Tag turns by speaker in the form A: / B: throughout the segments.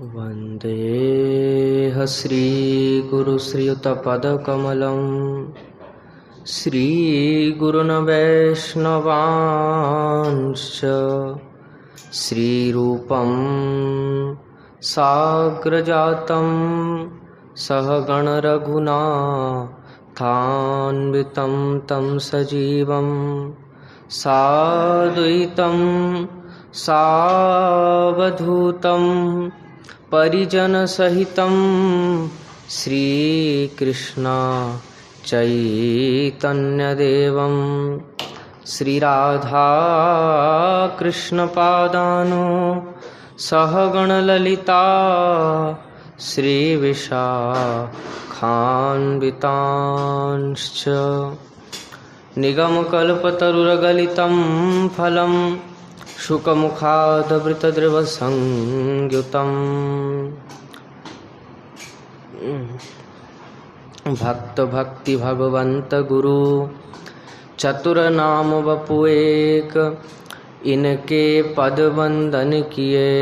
A: वन्देह श्रीगुरुश्रीयुतपदकमलं श्रीगुरुन् वैष्णवांश्च श्रीरूपं साग्रजातं सहगणरघुनाथान्वितं तं सजीवं साद्वैतं सावधूतं परिजनसहितं श्रीकृष्ण चैतन्यदेवं श्रीराधा कृष्णपादानो सहगणललिता श्रीविशाखान्वितांश्च निगमकल्पतरुर्गलितं फलं शुकमुखादमृतद्रवसंयुतं भक्ति भगवंत गुरु चतुरनाम वपु एक, इनके पद वंदन किए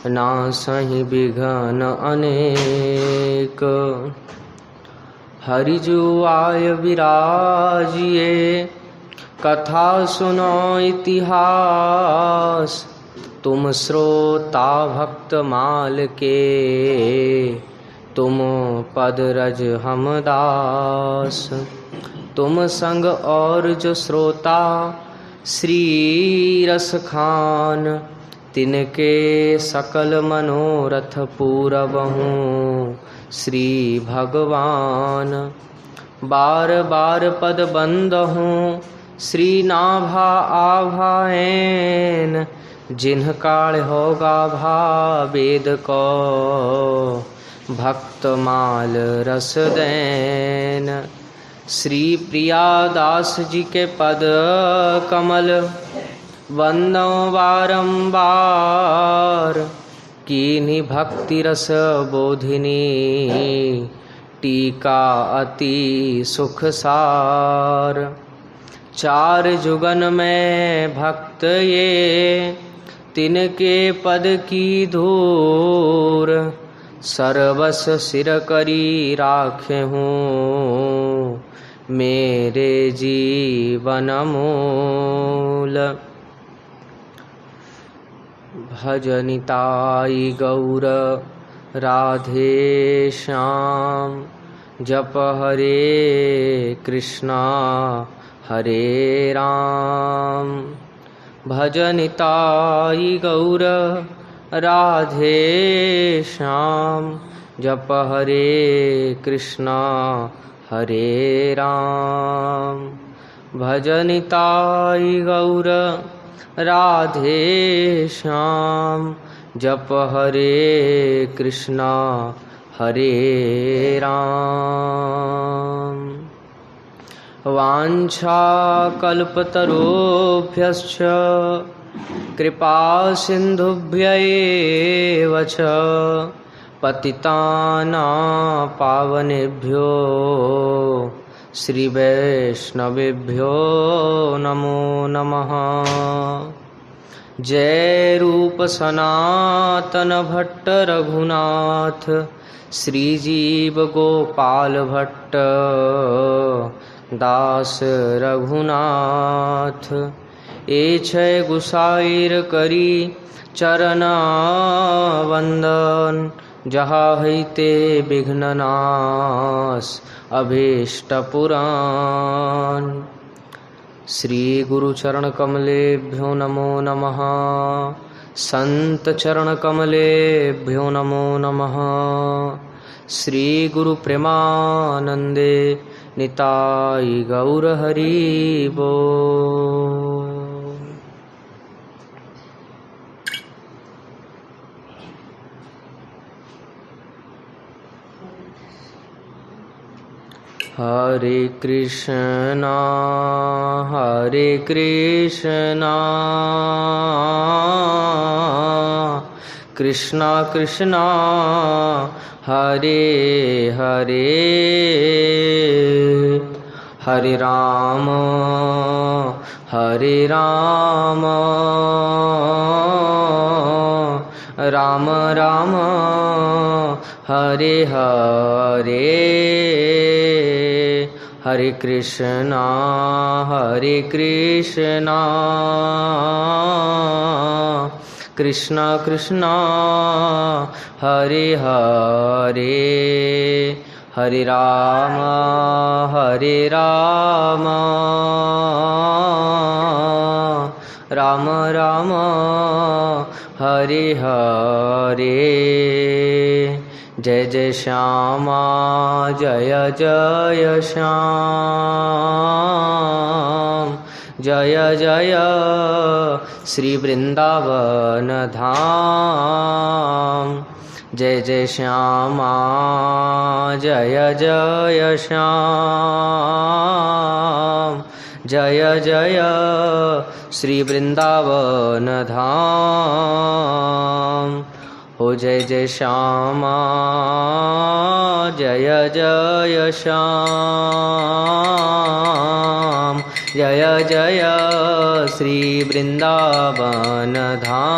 A: नासहि बिघन अनेक। हरिजु आय विराजिए कथा सुनो इतिहास, तुम श्रोता भक्त माल के तुम पद रज हम दास। तुम संग और जो श्रोता श्री रस खान, तिनके सकल मनोरथ पूरबहु श्री भगवान। बार बार पद बंद हूँ श्री नाभा आभाएन, जिन्ह काल होगा भा वेद को भक्त माल रस देन। श्री प्रिया दास जी के पद कमल वंदो बारंबार, कीन्ही भक्ति रस बोधिनी टीका अति सुख सार। चार जुगन में भक्त ये तिनके पद की धूर, सर्वस सिर करी राखे हूँ मेरे जीवन मूल। भजनिताई गौर राधे श्याम, जप हरे कृष्णा हरे राम। भजनिताई गौर राधे श्याम, जप हरे कृष्णा हरे राम। भजनिताई गौर राधे श्याम, जप हरे कृष्णा हरे राम। वाञ्छा कल्पतरुभ्यश्च कृपा सिन्धुभ्यैव च, पतितानां पावनेभ्यो श्री वैष्णवेभ्यो नमो नमः। जय रूप सनातन भट्ट रघुनाथ, श्रीजीव गोपाल भट्ट दास रघुनाथ। एछै गुसाइर करी चरना वंदन, जहाँ हईते विघ्न नाश अभीष्ट पुराण। श्री गुरु चरण कमलेभ्यो नमो नमः, संत चरण कमलेभ्यो नमो नमः। श्री गुरु प्रेमानंदे निताई गौर हरि बोल। हरे कृष्णा कृष्णा कृष्णा हरे हरे, हरे राम राम राम हरे हरे, हरे कृष्णा कृष्ण कृष्ण हरे हरे, हरे राम राम राम हरे हरे। जय जय श्यामा जय जय श्याम, जय जय श्री वृंदावन धाम। जय जय श्यामा जय जय श्याम, जय जय श्री वृंदावन धाम। हो जय जय श्यामा जय जय श्याम, जय जय श्री वृंदावन धाम।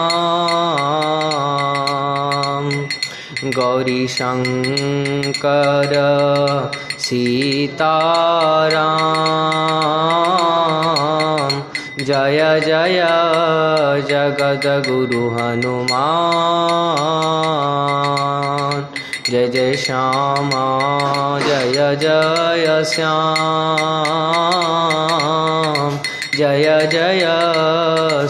A: गौरी शंकर सीताराम, जय जय जगद्गुरु हनुमान। जय जय श्यामा जय जय श्याम, जय जय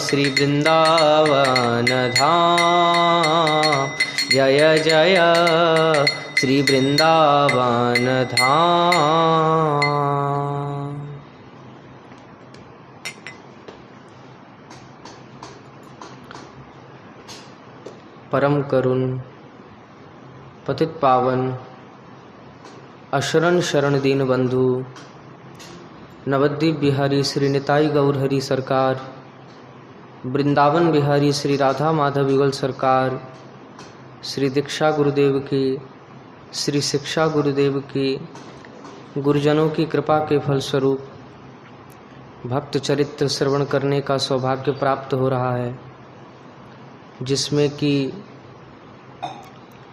A: श्री वृंदावन धाम। जय जय श्री वृंदावन धाम। परम करुण पतित पावन अशरण शरण दीन बंधु नवद्वीप बिहारी श्री निताई गौर हरि सरकार, वृंदावन बिहारी श्री राधा माधव युगल सरकार, श्री दीक्षा गुरुदेव की, श्री शिक्षा गुरुदेव की, गुरुजनों की कृपा के फलस्वरूप भक्त चरित्र श्रवण करने का सौभाग्य प्राप्त हो रहा है, जिसमें कि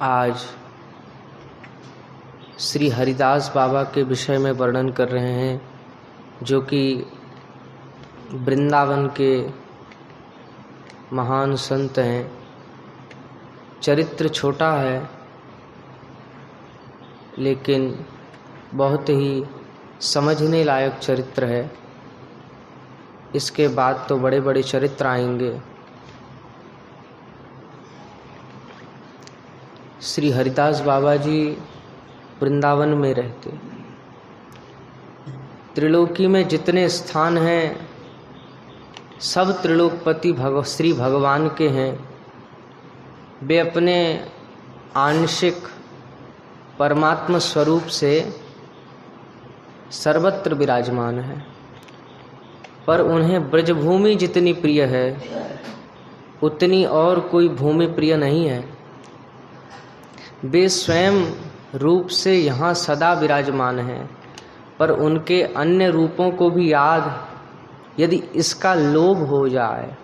A: आज श्री हरिदास बाबा के विषय में वर्णन कर रहे हैं, जो कि वृंदावन के महान संत हैं। चरित्र छोटा है लेकिन बहुत ही समझने लायक चरित्र है। इसके बाद तो बड़े बड़े चरित्र आएंगे। श्री हरिदास बाबा जी वृंदावन में रहते। त्रिलोकी में जितने स्थान हैं सब त्रिलोकपति श्री भगवान के हैं। वे अपने आंशिक परमात्म स्वरूप से सर्वत्र विराजमान हैं, पर उन्हें ब्रजभूमि जितनी प्रिय है उतनी और कोई भूमि प्रिय नहीं है। वे स्वयं रूप से यहाँ सदा विराजमान हैं, पर उनके अन्य रूपों को भी याद यदि इसका लोभ हो जाए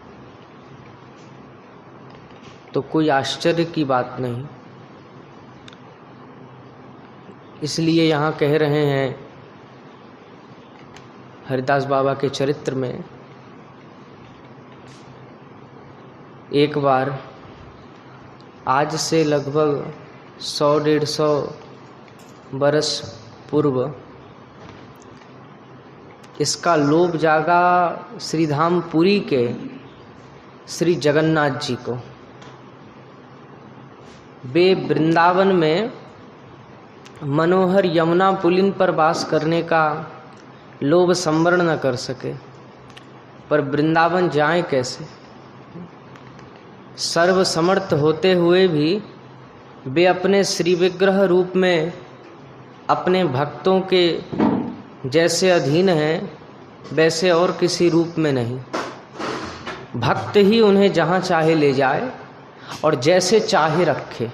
A: तो कोई आश्चर्य की बात नहीं। इसलिए यहाँ कह रहे हैं हरिदास बाबा के चरित्र में, एक बार आज से लगभग 100-150 बरस पूर्व इसका लोभ जागा श्रीधाम पुरी के श्री जगन्नाथ जी को। वे वृंदावन में मनोहर यमुना पुलिन पर वास करने का लोभ संवरण न कर सके, पर वृंदावन जाएं कैसे। सर्वसमर्थ होते हुए भी वे अपने श्री विग्रह रूप में अपने भक्तों के जैसे अधीन हैं, वैसे और किसी रूप में नहीं। भक्त ही उन्हें जहाँ चाहे ले जाए और जैसे चाहे रखे।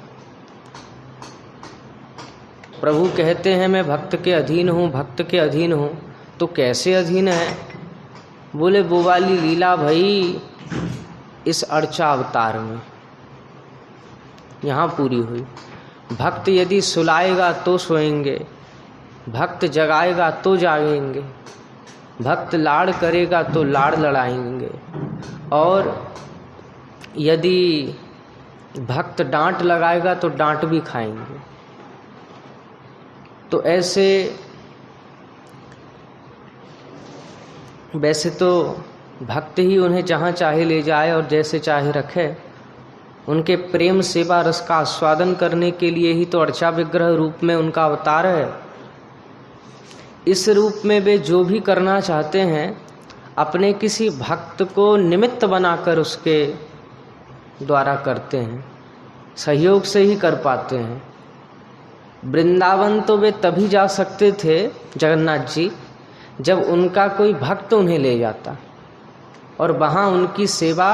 A: प्रभु कहते हैं मैं भक्त के अधीन हूँ, भक्त के अधीन हूँ। तो कैसे अधीन है? बोले वो वाली लीला भई इस अर्चा अवतार में। यहाँ पूरी हुई। भक्त यदि सुलाएगा तो सोएंगे, भक्त जगाएगा तो जागेंगे, भक्त लाड़ करेगा तो लाड़ लड़ाएंगे, और यदि भक्त डांट लगाएगा तो डांट भी खाएंगे। तो ऐसे वैसे तो भक्त ही उन्हें जहाँ चाहे ले जाए और जैसे चाहे रखे। उनके प्रेम सेवा रस का आस्वादन करने के लिए ही तो अर्चा विग्रह रूप में उनका अवतार है। इस रूप में वे जो भी करना चाहते हैं अपने किसी भक्त को निमित्त बनाकर उसके द्वारा करते हैं, सहयोग से ही कर पाते हैं। वृंदावन तो वे तभी जा सकते थे जगन्नाथ जी जब उनका कोई भक्त उन्हें ले जाता और वहाँ उनकी सेवा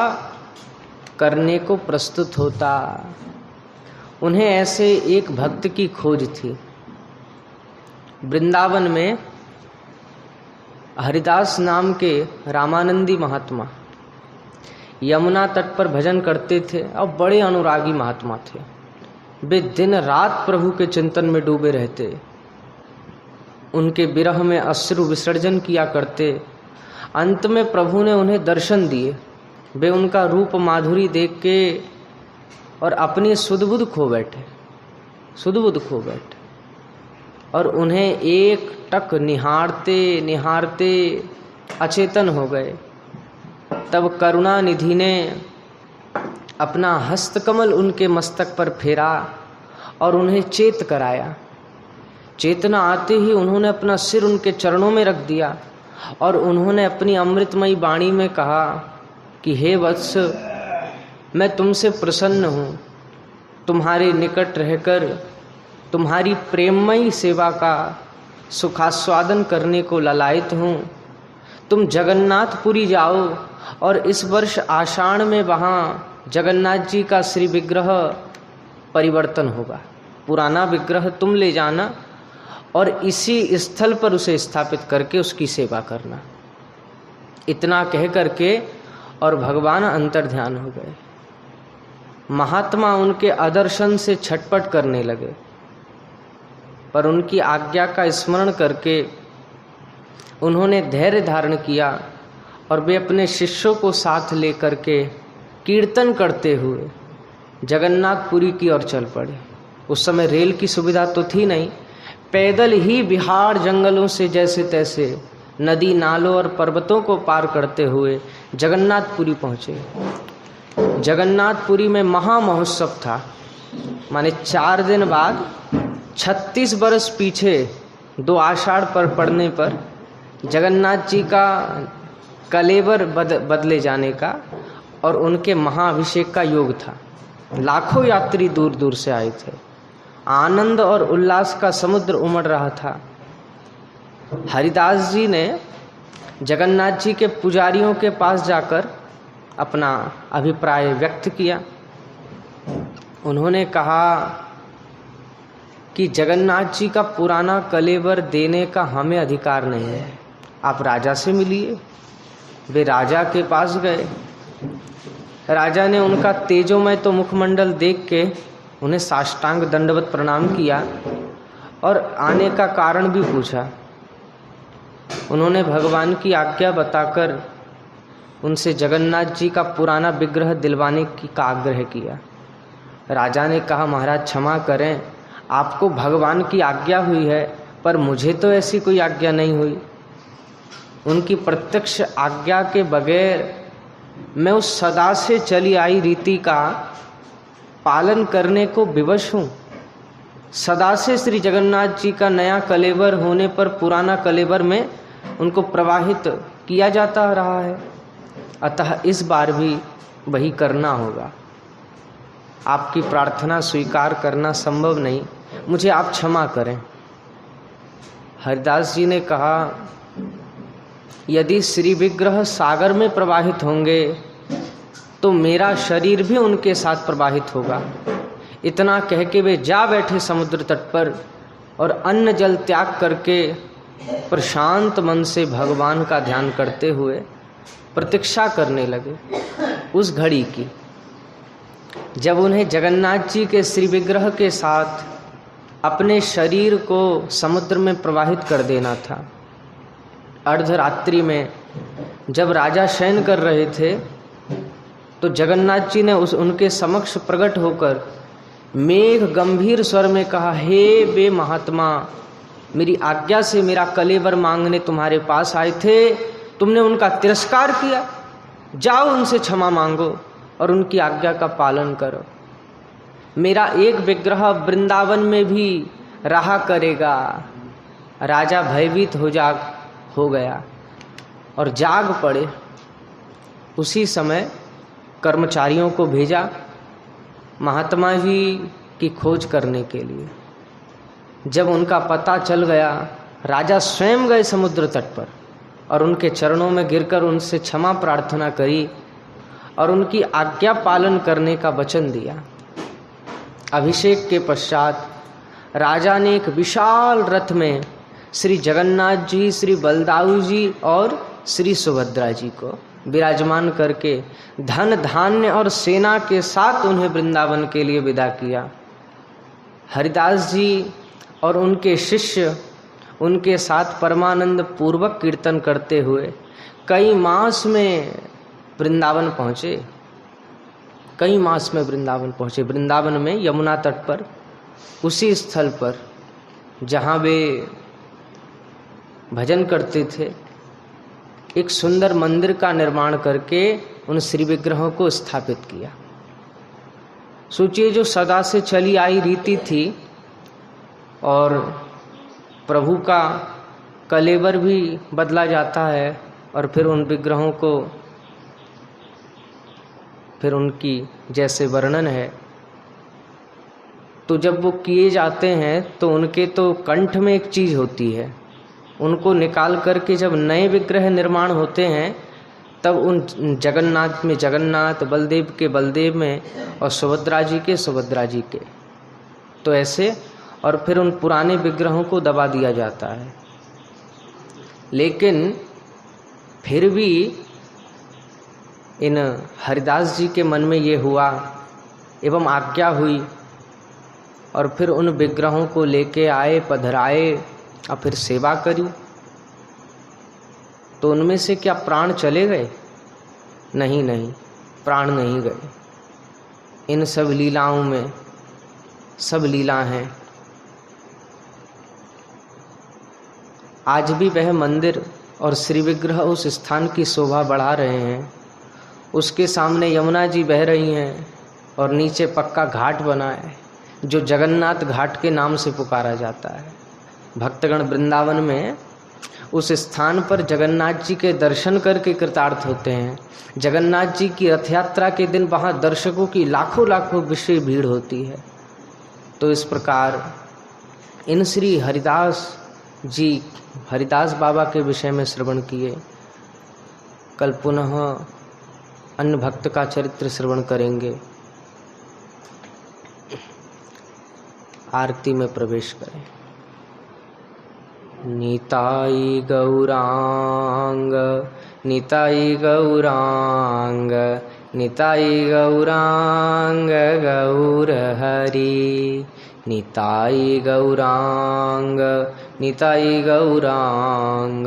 A: करने को प्रस्तुत होता। उन्हें ऐसे एक भक्त की खोज थी। वृंदावन में हरिदास नाम के रामानंदी महात्मा यमुना तट पर भजन करते थे और बड़े अनुरागी महात्मा थे। वे दिन रात प्रभु के चिंतन में डूबे रहते, उनके विरह में अश्रु विसर्जन किया करते। अंत में प्रभु ने उन्हें दर्शन दिए। वे उनका रूप माधुरी देख के और अपनी सुध-बुध खो बैठे और उन्हें एक टक निहारते निहारते अचेतन हो गए। तब करुणा निधि ने अपना हस्तकमल उनके मस्तक पर फेरा और उन्हें चेत कराया। चेतना आते ही उन्होंने अपना सिर उनके चरणों में रख दिया और उन्होंने अपनी अमृतमयी वाणी में कहा कि हे वत्स, मैं तुमसे प्रसन्न हूँ, तुम्हारे निकट रहकर तुम्हारी प्रेममयी सेवा का सुखास्वादन करने को ललायत हूँ। तुम जगन्नाथपुरी जाओ और इस वर्ष आषाढ़ में वहाँ जगन्नाथ जी का श्री विग्रह परिवर्तन होगा। पुराना विग्रह तुम ले जाना और इसी स्थल पर उसे स्थापित करके उसकी सेवा करना। इतना कह करके और भगवान अंतर्ध्यान हो गए। महात्मा उनके अदर्शन से छटपट करने लगे, पर उनकी आज्ञा का स्मरण करके उन्होंने धैर्य धारण किया और वे अपने शिष्यों को साथ लेकर के कीर्तन करते हुए जगन्नाथपुरी की ओर चल पड़े। उस समय रेल की सुविधा तो थी नहीं, पैदल ही बिहार जंगलों से जैसे तैसे नदी नालों और पर्वतों को पार करते हुए जगन्नाथपुरी पहुँचे। जगन्नाथपुरी में महा महोत्सव था। माने 4 दिन बाद 36 बरस पीछे 2 आषाढ़ पर पड़ने पर जगन्नाथ जी का कलेवर बदले जाने का और उनके महाअभिषेक का योग था। लाखों यात्री दूर दूर से आए थे। आनंद और उल्लास का समुद्र उमड़ रहा था। हरिदास जी ने जगन्नाथ जी के पुजारियों के पास जाकर अपना अभिप्राय व्यक्त किया। उन्होंने कहा कि जगन्नाथ जी का पुराना कलेवर देने का हमें अधिकार नहीं है, आप राजा से मिलिए। वे राजा के पास गए। राजा ने उनका तेजोमय तो मुखमंडल देख के उन्हें साष्टांग दंडवत प्रणाम किया और आने का कारण भी पूछा। उन्होंने भगवान की आज्ञा बताकर उनसे जगन्नाथ जी का पुराना विग्रह दिलवाने का आग्रह किया। राजा ने कहा, महाराज क्षमा करें, आपको भगवान की आज्ञा हुई है, पर मुझे तो ऐसी कोई आज्ञा नहीं हुई। उनकी प्रत्यक्ष आज्ञा के बगैर मैं उस सदा से चली आई रीति का पालन करने को विवश हूँ। सदा से श्री जगन्नाथ जी का नया कलेवर होने पर पुराना कलेवर में उनको प्रवाहित किया जाता रहा है, अतः इस बार भी वही करना होगा। आपकी प्रार्थना स्वीकार करना संभव नहीं, मुझे आप क्षमा करें। हरिदास जी ने कहा, यदि श्री विग्रह सागर में प्रवाहित होंगे तो मेरा शरीर भी उनके साथ प्रवाहित होगा। इतना कह के वे जा बैठे समुद्र तट पर और अन्न जल त्याग करके प्रशांत मन से भगवान का ध्यान करते हुए प्रतीक्षा करने लगे उस घड़ी की जब उन्हें जगन्नाथ जी के श्री विग्रह के साथ अपने शरीर को समुद्र में प्रवाहित कर देना था, अर्धरात्रि में जब राजा शयन कर रहे थे, तो जगन्नाथ जी ने उनके समक्ष प्रकट होकर मेघ गंभीर स्वर में कहा, हे बे महात्मा, मेरी आज्ञा से मेरा कलेवर मांगने तुम्हारे पास आए थे, तुमने उनका तिरस्कार किया, जाओ उनसे क्षमा मांगो और उनकी आज्ञा का पालन करो। मेरा एक विग्रह वृंदावन में भी रहा करेगा। राजा भयभीत हो गया और जाग पड़े। उसी समय कर्मचारियों को भेजा महात्मा जी की खोज करने के लिए। जब उनका पता चल गया, राजा स्वयं गए समुद्र तट पर और उनके चरणों में गिरकर उनसे क्षमा प्रार्थना करी और उनकी आज्ञा पालन करने का वचन दिया। अभिषेक के पश्चात राजा ने एक विशाल रथ में श्री जगन्नाथ जी, श्री बलदाऊ जी और श्री सुभद्रा जी को विराजमान करके धन धान्य और सेना के साथ उन्हें वृंदावन के लिए विदा किया। हरिदास जी और उनके शिष्य उनके साथ परमानंद पूर्वक कीर्तन करते हुए कई मास में वृंदावन पहुँचे। वृंदावन में यमुना तट पर, उसी स्थल पर जहाँ वे भजन करते थे, एक सुंदर मंदिर का निर्माण करके उन श्री विग्रहों को स्थापित किया। सोचिए, जो सदा से चली आई रीति थी और प्रभु का कलेवर भी बदला जाता है और फिर उन विग्रहों को, फिर उनकी जैसे वर्णन है, तो जब वो किए जाते हैं तो उनके तो कंठ में एक चीज़ होती है, उनको निकाल करके जब नए विग्रह निर्माण होते हैं तब उन जगन्नाथ में जगन्नाथ, बलदेव के बलदेव में और सुभद्रा जी के सुभद्रा जी के, तो ऐसे, और फिर उन पुराने विग्रहों को दबा दिया जाता है। लेकिन फिर भी इन हरिदास जी के मन में ये हुआ एवं आज्ञा हुई और फिर उन विग्रहों को लेके आए, पधराए और फिर सेवा करी। तो उनमें से क्या प्राण चले गए? नहीं, प्राण नहीं गए। इन सब लीलाओं में सब लीला हैं। आज भी वह मंदिर और श्री विग्रह उस स्थान की शोभा बढ़ा रहे हैं। उसके सामने यमुना जी बह रही हैं और नीचे पक्का घाट बना है जो जगन्नाथ घाट के नाम से पुकारा जाता है। भक्तगण वृंदावन में उस स्थान पर जगन्नाथ जी के दर्शन करके कृतार्थ होते हैं। जगन्नाथ जी की रथ यात्रा के दिन वहाँ दर्शकों की लाखों विशेष भीड़ होती है। तो इस प्रकार इन श्री हरिदास बाबा के विषय में श्रवण किए। कल पुनः अन्य भक्त का चरित्र श्रवण करेंगे। आरती में प्रवेश करें। निताई गौरांग, निताई गौरांग, निताई गौरांग गौर हरि, निताई गौरांग, निताई गौरांग,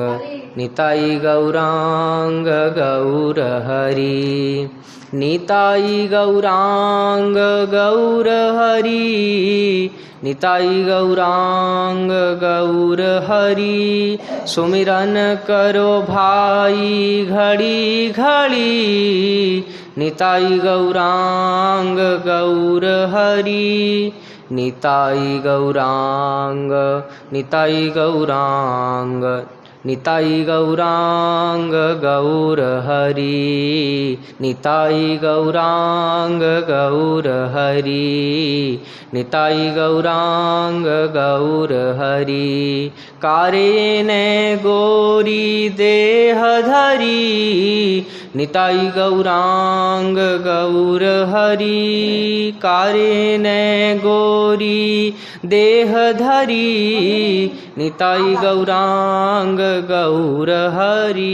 A: निताई गौरांग गौर हरि, निताई गौरांग गौर हरि, निताई गौरांग गौर हरि। सुमिरन करो भाई घड़ी घड़ी, निताई गौरांग गौर हरि, निताई गौरांग, निताई गौरांग, निताई गौरांग गौर हरि, निताई गौरांग गौर हरि, निताई गौरांग गौर हरि। कारे ने गोरी देह धरी, निताई गौरांग गौर हरि, कारे ने गोरी देह धरी, निताई गौरांग गौर हरि।